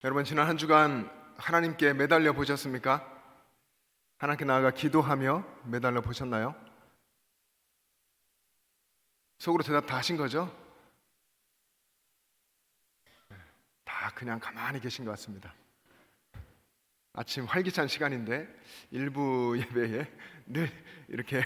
여러분, 지난 한 주간 하나님께 매달려 보셨습니까? 하나님께 나아가 기도하며 매달려 보셨나요? 속으로 대답 다 하신 거죠? 다 그냥 가만히 계신 것 같습니다. 아침 활기찬 시간인데 일부 예배에 늘 이렇게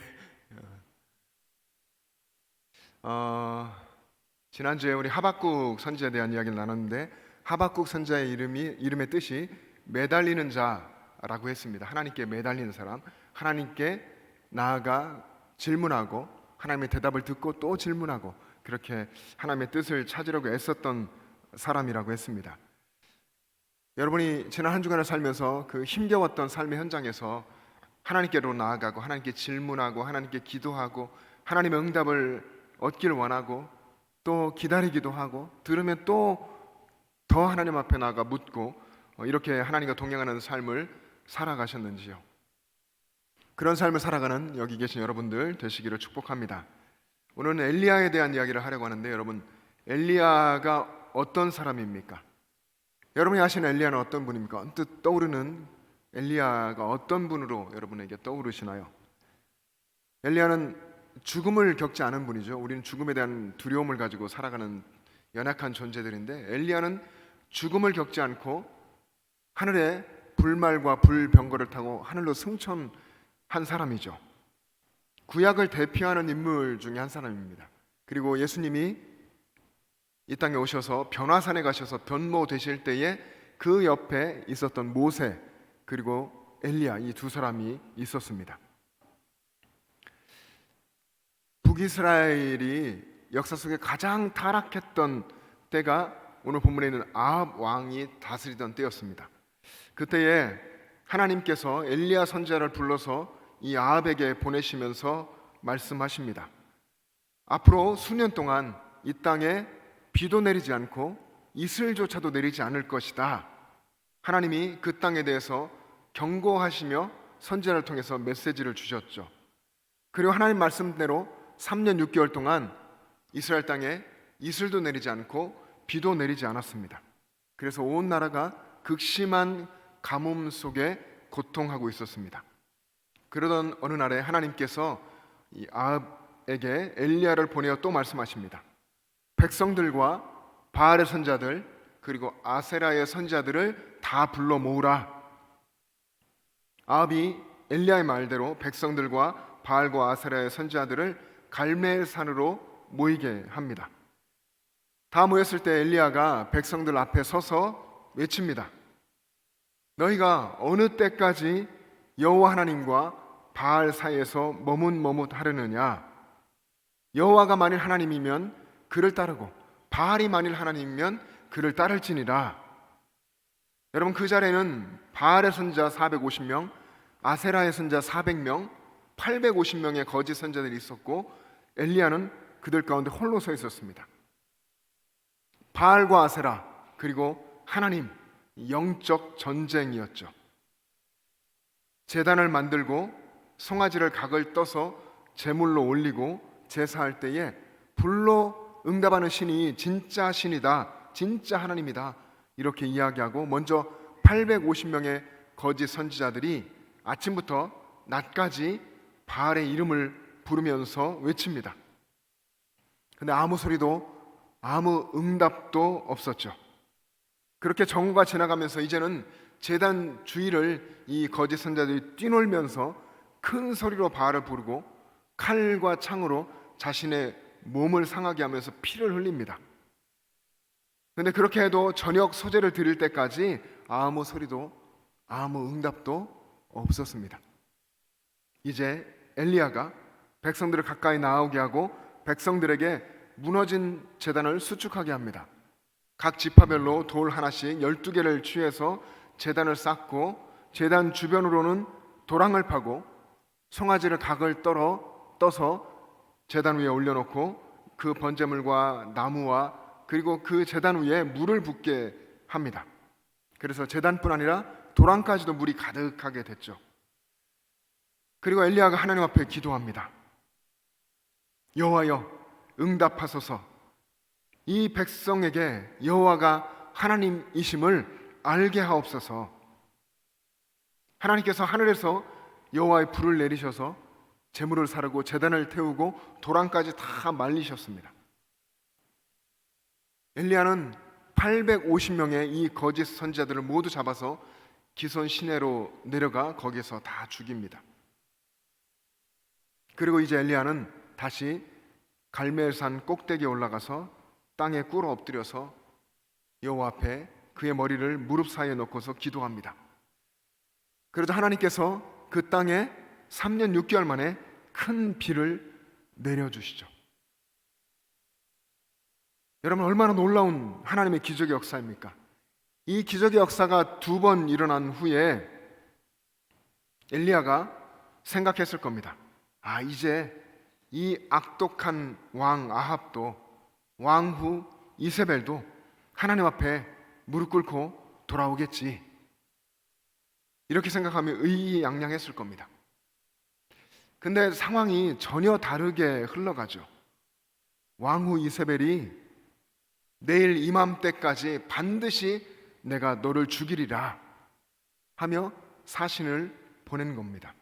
지난주에 우리 하박국 선지자에 대한 이야기를 나눴는데, 하박국 선지자의 이름의 뜻이 매달리는 자라고 했습니다. 하나님께 매달리는 사람, 하나님께 나아가 질문하고 하나님의 대답을 듣고 또 질문하고, 그렇게 하나님의 뜻을 찾으려고 애썼던 사람이라고 했습니다. 여러분이 지난 한 주간을 살면서 그 힘겨웠던 삶의 현장에서 하나님께로 나아가고 하나님께 질문하고 하나님께 기도하고 하나님의 응답을 얻기를 원하고 또 기다리기도 하고 들으면 또 더 하나님 앞에 나아가 묻고, 이렇게 하나님과 동행하는 삶을 살아가셨는지요? 그런 삶을 살아가는 여기 계신 여러분들 되시기를 축복합니다. 오늘은 엘리야에 대한 이야기를 하려고 하는데, 여러분, 엘리야가 어떤 사람입니까? 여러분이 아시는 엘리야는 어떤 분입니까? 언뜻 떠오르는 엘리야가 어떤 분으로 여러분에게 떠오르시나요? 엘리야는 죽음을 겪지 않은 분이죠. 우리는 죽음에 대한 두려움을 가지고 살아가는 연약한 존재들인데, 엘리야는 죽음을 겪지 않고 하늘에 불말과 불병거를 타고 하늘로 승천한 사람이죠. 구약을 대표하는 인물 중에 한 사람입니다. 그리고 예수님이 이 땅에 오셔서 변화산에 가셔서 변모 되실 때에 그 옆에 있었던 모세 그리고 엘리야, 이 두 사람이 있었습니다. 북이스라엘이 역사 속에 가장 타락했던 때가 오늘 본문에 있는 아합 왕이 다스리던 때였습니다. 그때에 하나님께서 엘리야 선지자를 불러서 이 아합에게 보내시면서 말씀하십니다. 앞으로 수년 동안 이 땅에 비도 내리지 않고 이슬조차도 내리지 않을 것이다. 하나님이 그 땅에 대해서 경고하시며 선지자를 통해서 메시지를 주셨죠. 그리고 하나님 말씀대로 3년 6개월 동안 이스라엘 땅에 이슬도 내리지 않고 비도 내리지 않았습니다. 그래서 온 나라가 극심한 가뭄 속에 고통하고 있었습니다. 그러던 어느 날에 하나님께서 이 아합에게 엘리야를 보내어 또 말씀하십니다. 백성들과 바알의 선자들 그리고 아세라의 선자들을 다 불러 모으라. 아합이 엘리야의 말대로 백성들과 바알과 아세라의 선자들을 갈멜산으로 모이게 합니다. 다 모였을 때 엘리야가 백성들 앞에 서서 외칩니다. 너희가 어느 때까지 여호와 하나님과 바알 사이에서 머뭇머뭇하려느냐? 여호와가 만일 하나님이면 그를 따르고 바알이 만일 하나님이면 그를 따를지니라. 여러분, 그 자리에는 바알의 선자 450명, 아세라의 선자 400명, 850명의 거짓 선자들이 있었고 엘리야는 그들 가운데 홀로 서 있었습니다. 바알과 아세라 그리고 하나님, 영적 전쟁이었죠. 제단을 만들고 송아지를 각을 떠서 제물로 올리고 제사할 때에 불로 응답하는 신이 진짜 신이다, 진짜 하나님이다, 이렇게 이야기하고 먼저 850명의 거짓 선지자들이 아침부터 낮까지 바알의 이름을 부르면서 외칩니다. 근데 아무 소리도 아무 응답도 없었죠. 그렇게 정오가 지나가면서 이제는 제단 주위를 이 거짓 선자들이 뛰놀면서 큰 소리로 바알을 부르고 칼과 창으로 자신의 몸을 상하게 하면서 피를 흘립니다. 그런데 그렇게 해도 저녁 소재를 드릴 때까지 아무 소리도 아무 응답도 없었습니다. 이제 엘리야가 백성들을 가까이 나오게 하고 백성들에게 무너진 제단을 수축하게 합니다. 각 지파별로 돌 하나씩 12개를 취해서 제단을 쌓고 제단 주변으로는 도랑을 파고 송아지를 각을 떠서 제단 위에 올려놓고 그 번제물과 나무와 그리고 그 제단 위에 물을 붓게 합니다. 그래서 제단뿐 아니라 도랑까지도 물이 가득하게 됐죠. 그리고 엘리야가 하나님 앞에 기도합니다. 여호와여, 응답하소서. 이 백성에게 여호와가 하나님이심을 알게 하옵소서. 하나님께서 하늘에서 여호와의 불을 내리셔서 제물을 사르고 제단을 태우고 도랑까지 다 말리셨습니다. 엘리야는 850명의 이 거짓 선지자들을 모두 잡아서 기손 시내로 내려가 거기서 다 죽입니다. 그리고 이제 엘리야는 다시 갈멜산 꼭대기에 올라가서 땅에 꿇어 엎드려서 여호와 앞에 그의 머리를 무릎 사이에 놓고서 기도합니다. 그러자 하나님께서 그 땅에 3년 6개월 만에 큰 비를 내려주시죠. 여러분, 얼마나 놀라운 하나님의 기적의 역사입니까? 이 기적의 역사가 2번 일어난 후에 엘리야가 생각했을 겁니다. 이제 이 악독한 왕 아합도, 왕후 이세벨도 하나님 앞에 무릎 꿇고 돌아오겠지. 이렇게 생각하며 의기양양했을 겁니다. 근데 상황이 전혀 다르게 흘러가죠. 왕후 이세벨이 내일 이맘때까지 반드시 내가 너를 죽이리라 하며 사신을 보낸 겁니다.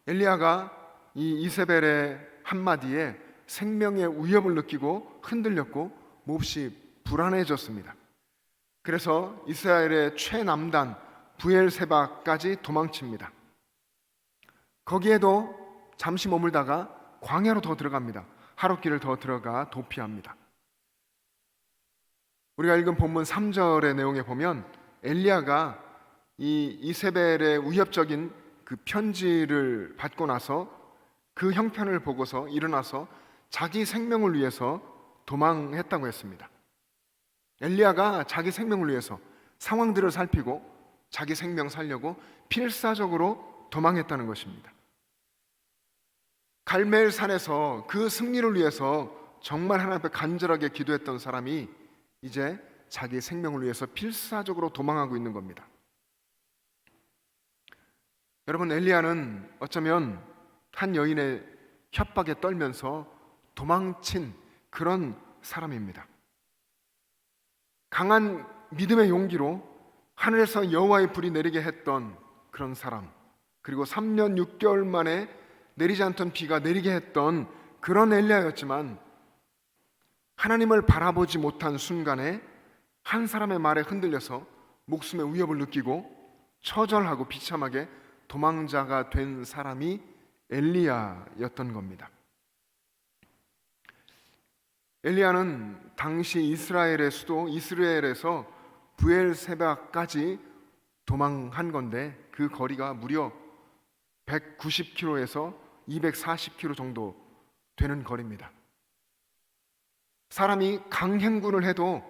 엘리야가 이 이세벨의 한마디에 생명의 위협을 느끼고 흔들렸고 몹시 불안해졌습니다. 그래서 이스라엘의 최남단 부엘세바까지 도망칩니다. 거기에도 잠시 머물다가 광야로 더 들어갑니다. 하룻길을 더 들어가 도피합니다. 우리가 읽은 본문 3절의 내용에 보면 엘리야가 이 이세벨의 위협적인 그 편지를 받고 나서 그 형편을 보고서 일어나서 자기 생명을 위해서 도망했다고 했습니다. 엘리야가 자기 생명을 위해서 상황들을 살피고 자기 생명 살려고 필사적으로 도망했다는 것입니다. 갈멜산에서 그 승리를 위해서 정말 하나님 앞에 간절하게 기도했던 사람이 이제 자기 생명을 위해서 필사적으로 도망하고 있는 겁니다. 여러분, 엘리야는 어쩌면 한 여인의 협박에 떨면서 도망친 그런 사람입니다. 강한 믿음의 용기로 하늘에서 여호와의 불이 내리게 했던 그런 사람, 그리고 3년 6개월 만에 내리지 않던 비가 내리게 했던 그런 엘리야였지만 하나님을 바라보지 못한 순간에 한 사람의 말에 흔들려서 목숨의 위협을 느끼고 처절하고 비참하게 도망자가 된 사람이 엘리야였던 겁니다. 엘리야는 당시 이스라엘의 수도 이스라엘에서 부엘세바까지 도망한 건데 그 거리가 무려 190km에서 240km 정도 되는 거리입니다. 사람이 강행군을 해도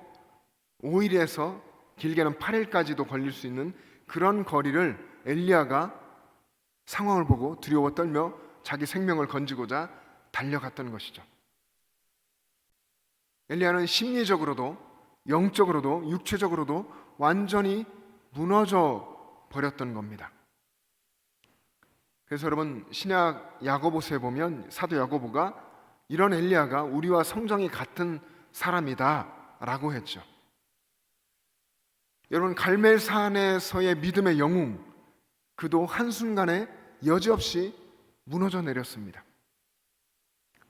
5일에서 길게는 8일까지도 걸릴 수 있는 그런 거리를 엘리야가 상황을 보고 두려워 떨며 자기 생명을 건지고자 달려갔던 것이죠. 엘리야는 심리적으로도 영적으로도 육체적으로도 완전히 무너져 버렸던 겁니다. 그래서 여러분, 신약 야고보서에 보면 사도 야고보가 이런 엘리야가 우리와 성정이 같은 사람이다 라고 했죠. 여러분, 갈멜산에서의 믿음의 영웅, 그도 한순간에 여지없이 무너져 내렸습니다.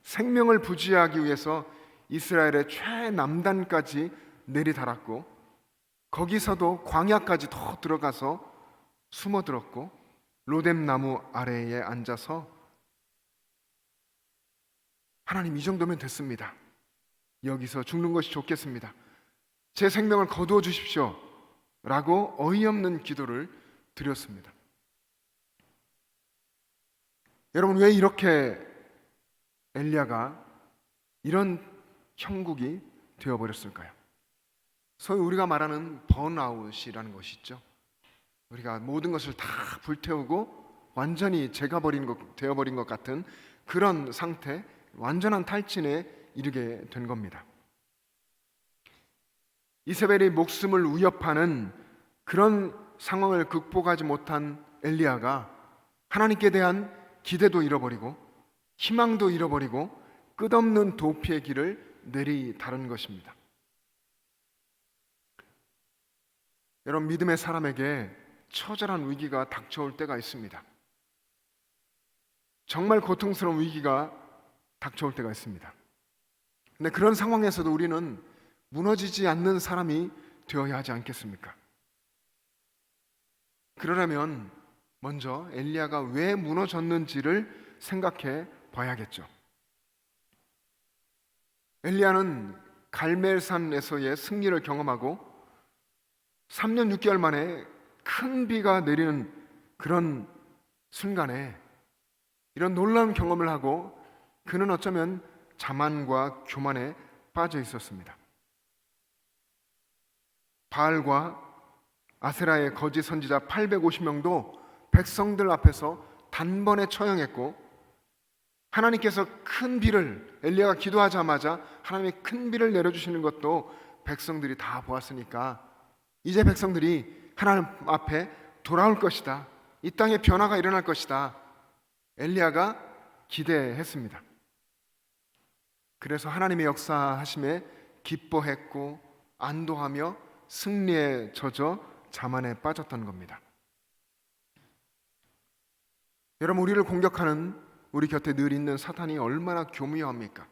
생명을 부지하기 위해서 이스라엘의 최남단까지 내리달았고 거기서도 광야까지 더 들어가서 숨어들었고 로뎀나무 아래에 앉아서 하나님, 이 정도면 됐습니다. 여기서 죽는 것이 좋겠습니다. 제 생명을 거두어 주십시오 라고 어이없는 기도를 드렸습니다. 여러분, 왜 이렇게 엘리야가 이런 형국이 되어버렸을까요? 소위 우리가 말하는 번아웃이라는 것이 있죠. 우리가 모든 것을 다 불태우고 완전히 되어버린 것 같은 그런 상태, 완전한 탈진에 이르게 된 겁니다. 이세벨의 목숨을 위협하는 그런 상황을 극복하지 못한 엘리야가 하나님께 대한 기대도 잃어버리고 희망도 잃어버리고 끝없는 도피의 길을 내리다른 것입니다. 여러분, 믿음의 사람에게 처절한 위기가 닥쳐올 때가 있습니다. 정말 고통스러운 위기가 닥쳐올 때가 있습니다. 근데 그런 상황에서도 우리는 무너지지 않는 사람이 되어야 하지 않겠습니까? 그러려면 먼저 엘리야가 왜 무너졌는지를 생각해 봐야겠죠. 엘리야는 갈멜산에서의 승리를 경험하고 3년 6개월 만에 큰 비가 내리는 그런 순간에 이런 놀라운 경험을 하고 그는 어쩌면 자만과 교만에 빠져 있었습니다. 바알과 아세라의 거짓 선지자 850명도 백성들 앞에서 단번에 처형했고, 하나님께서 큰 비를, 엘리야가 기도하자마자 하나님이 큰 비를 내려주시는 것도 백성들이 다 보았으니까 이제 백성들이 하나님 앞에 돌아올 것이다, 이 땅에 변화가 일어날 것이다, 엘리야가 기대했습니다. 그래서 하나님의 역사하심에 기뻐했고 안도하며 승리에 젖어 자만에 빠졌던 겁니다. 여러분, 우리를 공격하는, 우리 곁에 늘 있는 사탄이 얼마나 교묘합니까?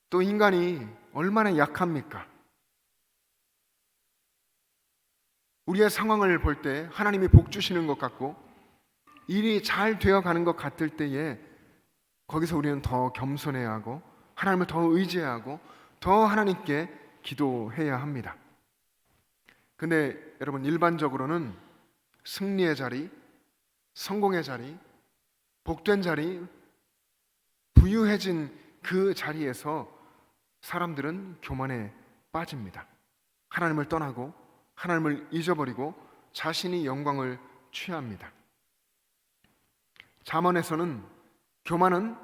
또 인간이 얼마나 약합니까? 우리의 상황을 볼 때 하나님이 복 주시는 것 같고 일이 잘 되어가는 것 같을 때에 거기서 우리는 더 겸손해야 하고 하나님을 더 의지해야 하고 더 하나님께 기도해야 합니다. 근데 여러분, 일반적으로는 승리의 자리, 성공의 자리, 복된 자리, 부유해진 그 자리에서 사람들은 교만에 빠집니다. 하나님을 떠나고 하나님을 잊어버리고 자신이 영광을 취합니다. 잠언에서는 교만은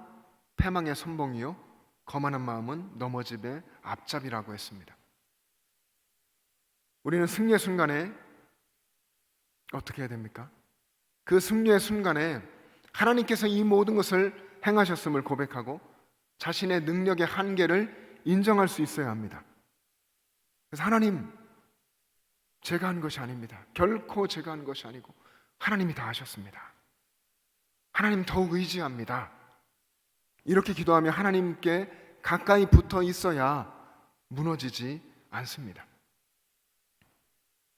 패망의 선봉이요 거만한 마음은 넘어짐의 앞잡이라고 했습니다. 우리는 승리의 순간에 어떻게 해야 됩니까? 그 승리의 순간에 하나님께서 이 모든 것을 행하셨음을 고백하고 자신의 능력의 한계를 인정할 수 있어야 합니다. 그래서 하나님, 제가 한 것이 아닙니다. 결코 제가 한 것이 아니고 하나님이 다 하셨습니다. 하나님 더욱 의지합니다. 이렇게 기도하며 하나님께 가까이 붙어 있어야 무너지지 않습니다.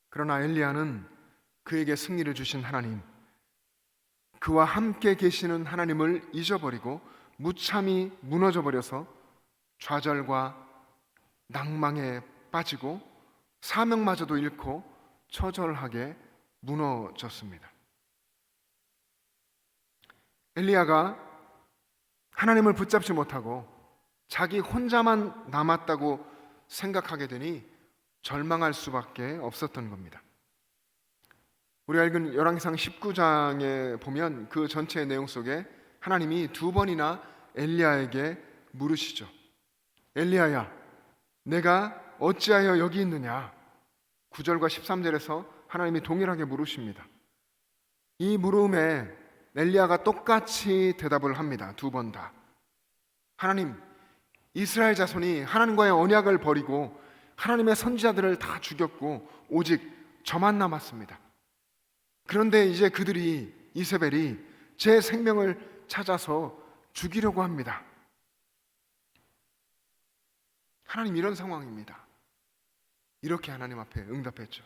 그러나 엘리야는 그에게 승리를 주신 하나님, 그와 함께 계시는 하나님을 잊어버리고 무참히 무너져 버려서 좌절과 낭망에 빠지고 사명마저도 잃고 처절하게 무너졌습니다. 엘리야가 하나님을 붙잡지 못하고 자기 혼자만 남았다고 생각하게 되니 절망할 수밖에 없었던 겁니다. 우리가 읽은 열왕기상 19장에 보면 그 전체의 내용 속에 하나님이 두 번이나 엘리야에게 물으시죠. 엘리야야, 내가 어찌하여 여기 있느냐? 9절과 13절에서 하나님이 동일하게 물으십니다. 이 물음에 엘리야가 똑같이 대답을 합니다. 두 번 다. 하나님, 이스라엘 자손이 하나님과의 언약을 버리고 하나님의 선지자들을 다 죽였고 오직 저만 남았습니다. 그런데 이제 그들이, 이세벨이 제 생명을 찾아서 죽이려고 합니다. 하나님, 이런 상황입니다. 이렇게 하나님 앞에 응답했죠.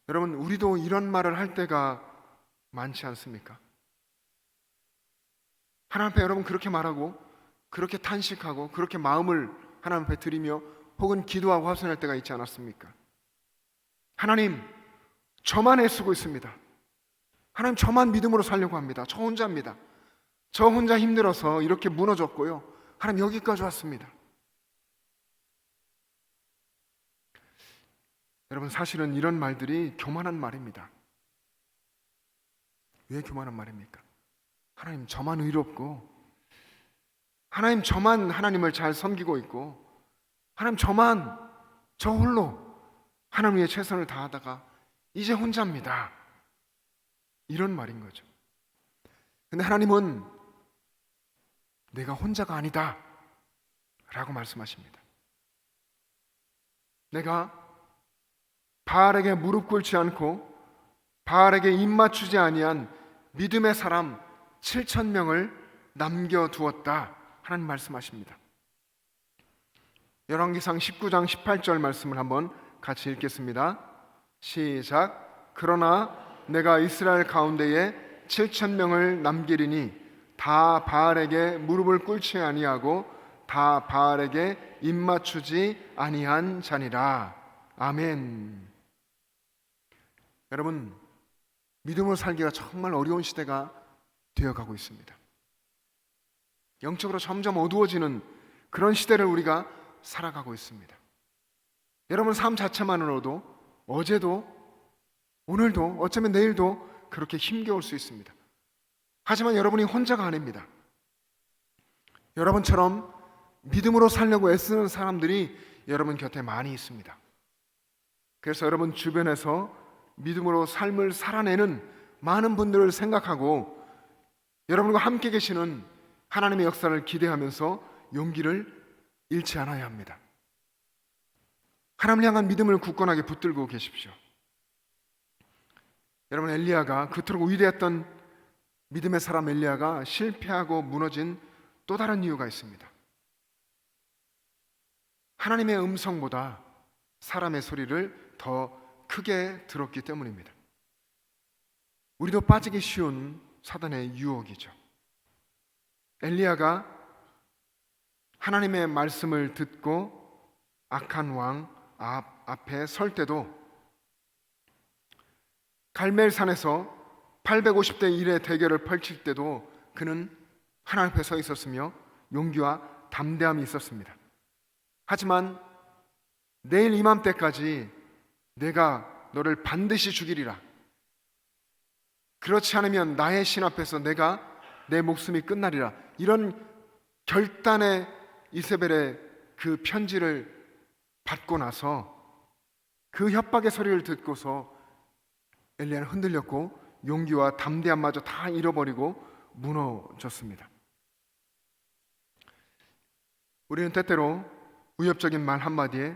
여러분, 우리도 이런 말을 할 때가 많지 않습니까? 하나님 앞에 여러분 그렇게 말하고 그렇게 탄식하고 그렇게 마음을 하나님 앞에 드리며 혹은 기도하고 합선할 때가 있지 않았습니까? 하나님, 저만 애쓰고 있습니다. 하나님, 저만 믿음으로 살려고 합니다. 저 혼자입니다. 저 혼자 힘들어서 이렇게 무너졌고요. 하나님, 여기까지 왔습니다. 여러분, 사실은 이런 말들이 교만한 말입니다. 왜 교만한 말입니까? 하나님, 저만 의롭고 하나님, 저만 하나님을 잘 섬기고 있고 하나님, 저만, 저 홀로 하나님 위해 최선을 다하다가 이제 혼자입니다. 이런 말인 거죠. 근데 하나님은 내가 혼자가 아니다 라고 말씀하십니다. 내가 바알에게 무릎 꿇지 않고 바알에게 입 맞추지 아니한 믿음의 사람 7,000명을 남겨두었다 하나님 말씀하십니다. 열왕기상 19장 18절 말씀을 한번 같이 읽겠습니다. 시작. 그러나 내가 이스라엘 가운데에 7,000명을 남기리니 다 바알에게 무릎을 꿇지 아니하고 다 바알에게 입 맞추지 아니한 자니라. 아멘. 여러분, 믿음으로 살기가 정말 어려운 시대가 되어가고 있습니다. 영적으로 점점 어두워지는 그런 시대를 우리가 살아가고 있습니다. 여러분 삶 자체만으로도 어제도 오늘도 어쩌면 내일도 그렇게 힘겨울 수 있습니다. 하지만 여러분이 혼자가 아닙니다. 여러분처럼 믿음으로 살려고 애쓰는 사람들이 여러분 곁에 많이 있습니다. 그래서 여러분 주변에서 믿음으로 삶을 살아내는 많은 분들을 생각하고 여러분과 함께 계시는 하나님의 역사를 기대하면서 용기를 잃지 않아야 합니다. 하나님을 향한 믿음을 굳건하게 붙들고 계십시오. 여러분, 엘리야가 그토록 위대했던 믿음의 사람 엘리야가 실패하고 무너진 또 다른 이유가 있습니다. 하나님의 음성보다 사람의 소리를 더 크게 들었기 때문입니다. 우리도 빠지기 쉬운 사단의 유혹이죠. 엘리야가 하나님의 말씀을 듣고 악한 왕 앞에 설 때도 갈멜산에서 850대 1의 대결을 펼칠 때도 그는 하나님 앞에 서 있었으며 용기와 담대함이 있었습니다. 하지만 내일 이맘때까지 내가 너를 반드시 죽이리라. 그렇지 않으면 나의 신 앞에서 내 목숨이 끝나리라. 이런 결단의 이세벨의 그 편지를 받고 나서 그 협박의 소리를 듣고서 엘리야는 흔들렸고 용기와 담대함마저 다 잃어버리고 무너졌습니다. 우리는 때때로 위협적인 말 한마디에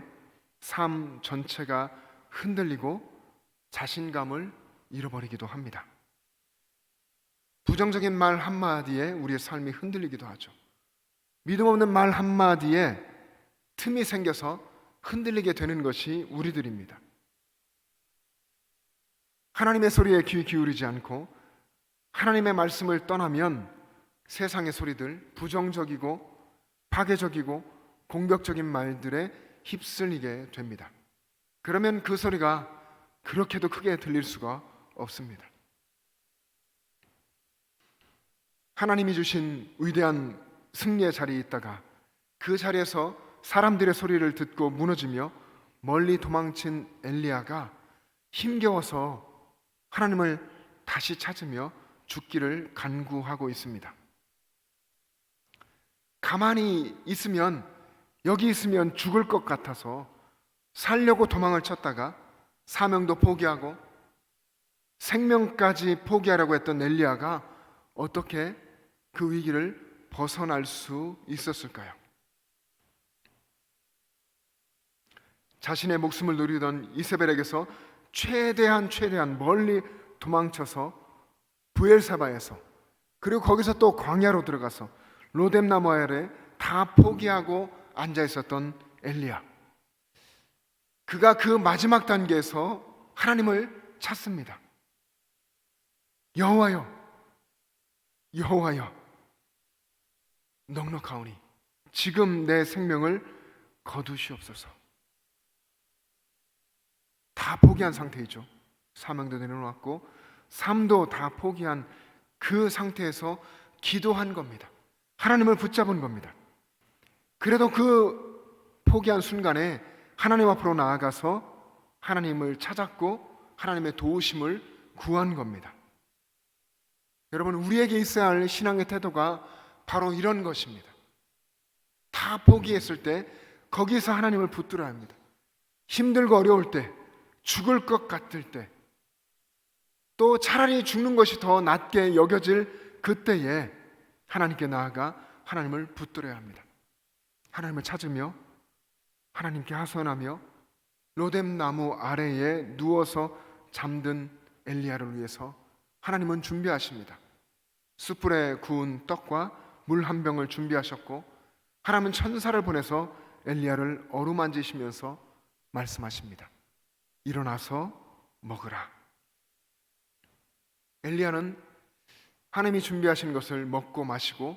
삶 전체가 흔들리고 자신감을 잃어버리기도 합니다. 부정적인 말 한마디에 우리의 삶이 흔들리기도 하죠. 믿음 없는 말 한마디에 틈이 생겨서 흔들리게 되는 것이 우리들입니다. 하나님의 소리에 귀 기울이지 않고 하나님의 말씀을 떠나면 세상의 소리들, 부정적이고 파괴적이고 공격적인 말들에 휩쓸리게 됩니다. 그러면 그 소리가 그렇게도 크게 들릴 수가 없습니다. 하나님이 주신 위대한 승리의 자리에 있다가 그 자리에서 사람들의 소리를 듣고 무너지며 멀리 도망친 엘리야가 힘겨워서 하나님을 다시 찾으며 죽기를 간구하고 있습니다. 가만히 있으면, 여기 있으면 죽을 것 같아서 살려고 도망을 쳤다가 사명도 포기하고 생명까지 포기하려고 했던 엘리야가 어떻게 그 위기를 벗어날 수 있었을까요? 자신의 목숨을 누리던 이세벨에게서 최대한 멀리 도망쳐서 브엘사바에서, 그리고 거기서 또 광야로 들어가서 로뎀나무 아래 다 포기하고 앉아 있었던 엘리야, 그가 그 마지막 단계에서 하나님을 찾습니다. 여호와여, 여호와여, 넉넉하오니 지금 내 생명을 거두시옵소서. 다 포기한 상태이죠. 사명도 내려놓았고 삶도 다 포기한 그 상태에서 기도한 겁니다. 하나님을 붙잡은 겁니다. 그래도 그 포기한 순간에 하나님 앞으로 나아가서 하나님을 찾았고 하나님의 도우심을 구한 겁니다. 여러분, 우리에게 있어야 할 신앙의 태도가 바로 이런 것입니다. 다 포기했을 때 거기서 하나님을 붙들어야 합니다. 힘들고 어려울 때, 죽을 것 같을 때, 또 차라리 죽는 것이 더 낫게 여겨질 그때에 하나님께 나아가 하나님을 붙들어야 합니다. 하나님을 찾으며 하나님께 하소연하며 로뎀 나무 아래에 누워서 잠든 엘리야를 위해서 하나님은 준비하십니다. 숯불에 구운 떡과 물 한 병을 준비하셨고, 하나님은 천사를 보내서 엘리야를 어루만지시면서 말씀하십니다. 일어나서 먹으라. 엘리야는 하나님이 준비하신 것을 먹고 마시고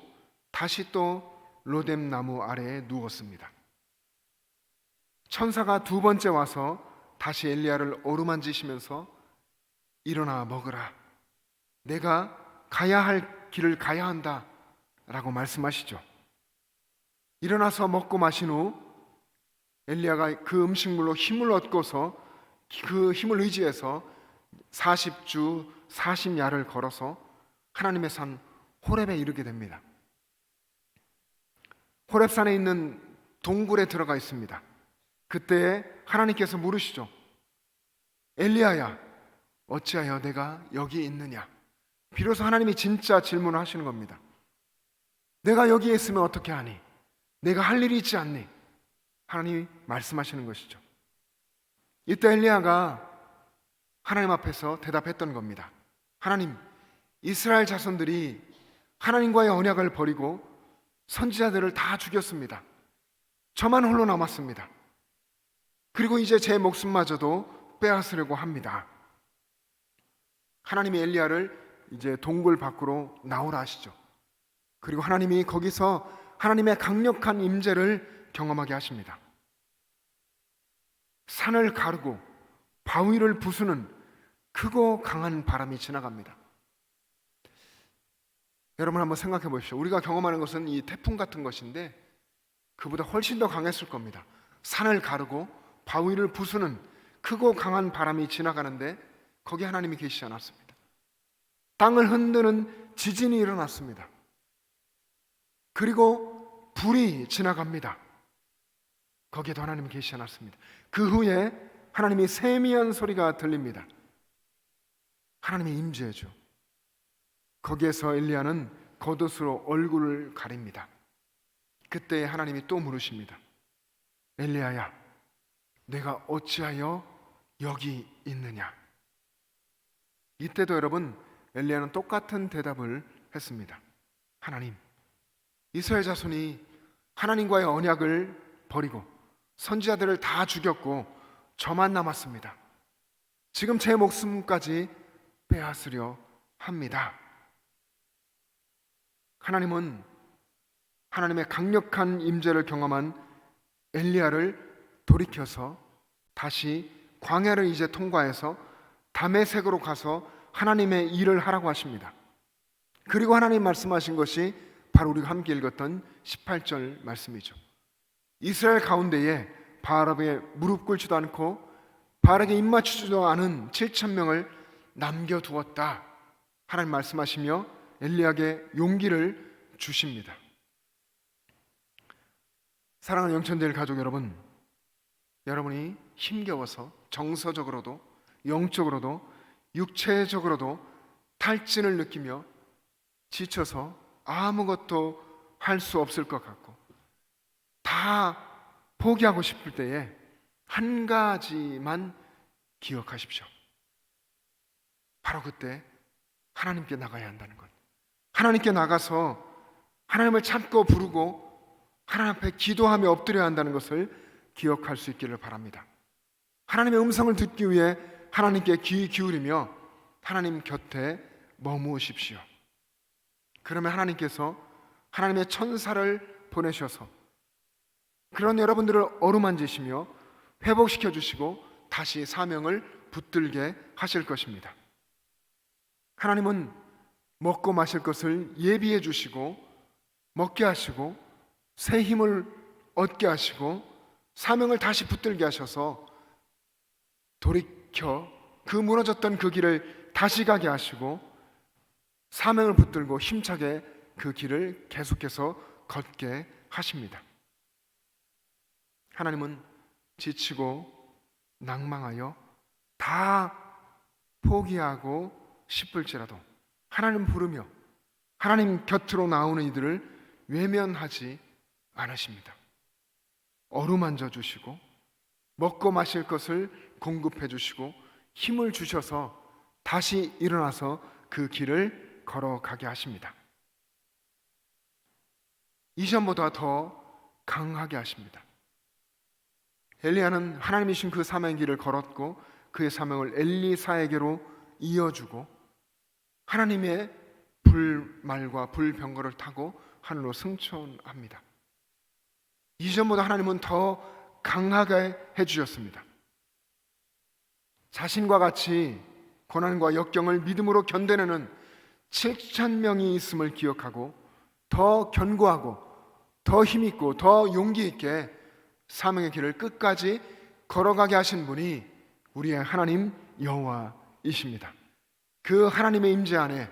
다시 또 로뎀 나무 아래에 누웠습니다. 천사가 두 번째 와서 다시 엘리야를 어루만지시면서 일어나 먹으라. 내가 가야 할 길을 가야 한다 라고 말씀하시죠. 일어나서 먹고 마신 후 엘리야가 그 음식물로 힘을 얻고서 그 힘을 의지해서 40주 40야를 걸어서 하나님의 산 호렙에 이르게 됩니다. 호렙산에 있는 동굴에 들어가 있습니다. 그때 하나님께서 물으시죠. 엘리야야, 어찌하여 내가 여기 있느냐? 비로소 하나님이 진짜 질문을 하시는 겁니다. 내가 여기에 있으면 어떻게 하니? 내가 할 일이 있지 않니? 하나님이 말씀하시는 것이죠. 이때 엘리야가 하나님 앞에서 대답했던 겁니다. 하나님, 이스라엘 자손들이 하나님과의 언약을 버리고 선지자들을 다 죽였습니다. 저만 홀로 남았습니다. 그리고 이제 제 목숨마저도 빼앗으려고 합니다. 하나님이 엘리야를 이제 동굴 밖으로 나오라 하시죠. 그리고 하나님이 거기서 하나님의 강력한 임재를 경험하게 하십니다. 산을 가르고 바위를 부수는 크고 강한 바람이 지나갑니다. 여러분 한번 생각해 보십시오. 우리가 경험하는 것은 이 태풍 같은 것인데 그보다 훨씬 더 강했을 겁니다. 산을 가르고 바위를 부수는 크고 강한 바람이 지나가는데 거기 하나님이 계시지 않았습니다. 땅을 흔드는 지진이 일어났습니다. 그리고 불이 지나갑니다. 거기에도 하나님이 계시지 않았습니다. 그 후에 하나님이 세미한 소리가 들립니다. 하나님이 임재해줘. 거기에서 엘리야는 겉옷으로 얼굴을 가립니다. 그때 하나님이 또 물으십니다. 엘리야야, 내가 어찌하여 여기 있느냐? 이때도 여러분 엘리야는 똑같은 대답을 했습니다. 하나님, 이스라엘 자손이 하나님과의 언약을 버리고 선지자들을 다 죽였고 저만 남았습니다. 지금 제 목숨까지 빼앗으려 합니다. 하나님은 하나님의 강력한 임재를 경험한 엘리야를 돌이켜서 다시 광야를 이제 통과해서 다메섹으로 가서 하나님의 일을 하라고 하십니다. 그리고 하나님 말씀하신 것이 바로 우리가 함께 읽었던 18절 말씀이죠. 이스라엘 가운데에 바알 앞에 무릎 꿇지도 않고 바알에게 입맞추지도 않은 7,000명을 남겨두었다. 하나님 말씀하시며 엘리야에게 용기를 주십니다. 사랑하는 영천들 가족 여러분, 여러분이 힘겨워서 정서적으로도 영적으로도 육체적으로도 탈진을 느끼며 지쳐서 아무것도 할 수 없을 것 같고 다 포기하고 싶을 때에 한 가지만 기억하십시오. 바로 그때 하나님께 나가야 한다는 것. 하나님께 나가서 하나님을 찾고 부르고 하나님 앞에 기도하며 엎드려야 한다는 것을 기억할 수 있기를 바랍니다. 하나님의 음성을 듣기 위해 하나님께 귀 기울이며 하나님 곁에 머무십시오. 그러면 하나님께서 하나님의 천사를 보내셔서 그런 여러분들을 어루만지시며 회복시켜 주시고 다시 사명을 붙들게 하실 것입니다. 하나님은 먹고 마실 것을 예비해 주시고 먹게 하시고 새 힘을 얻게 하시고 사명을 다시 붙들게 하셔서 돌이켜 그 무너졌던 그 길을 다시 가게 하시고 사명을 붙들고 힘차게 그 길을 계속해서 걷게 하십니다. 하나님은 지치고 낭망하여 다 포기하고 싶을지라도 하나님 부르며 하나님 곁으로 나오는 이들을 외면하지 않으십니다. 어루만져 주시고 먹고 마실 것을 공급해 주시고 힘을 주셔서 다시 일어나서 그 길을 걸어가게 하십니다. 이전보다 더 강하게 하십니다. 엘리야는 하나님이신 그 사명의 길을 걸었고 그의 사명을 엘리사에게로 이어주고 하나님의 불말과 불병거를 타고 하늘로 승천합니다. 이전보다 하나님은 더 강하게 해주셨습니다. 자신과 같이 고난과 역경을 믿음으로 견뎌내는 7,000명이 있음을 기억하고 더 견고하고 더 힘있고 더 용기 있게 사명의 길을 끝까지 걸어가게 하신 분이 우리의 하나님 여호와이십니다. 그 하나님의 임재 안에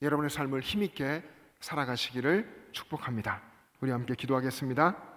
여러분의 삶을 힘있게 살아가시기를 축복합니다. 우리 함께 기도하겠습니다.